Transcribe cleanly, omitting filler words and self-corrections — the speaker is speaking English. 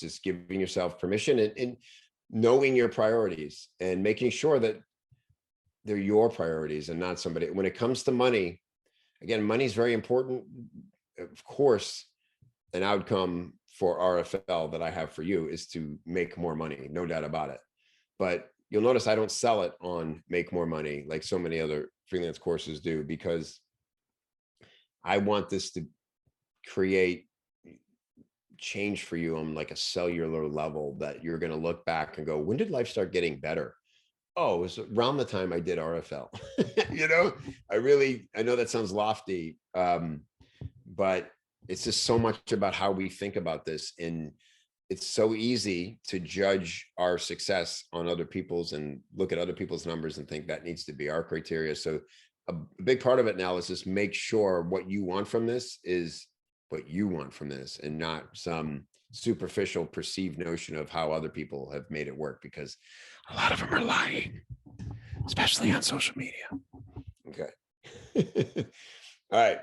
It's just giving yourself permission and knowing your priorities and making sure that they're your priorities and not somebody. When it comes to money, again, money is very important. Of course, an outcome for RFL that I have for you is to make more money, no doubt about it. But you'll notice I don't sell it on make more money like so many other freelance courses do, because I want this to create change for you on like a cellular level that you're going to look back and go, when did life start getting better? Oh, it was around the time I did RFL. You know, I know that sounds lofty, but it's just so much about how we think about this. And it's so easy to judge our success on other people's and look at other people's numbers and think that needs to be our criteria. So a big part of it now is just make sure what you want from this is what you want from this, and not some superficial perceived notion of how other people have made it work, because a lot of them are lying, especially on social media. Okay. All right.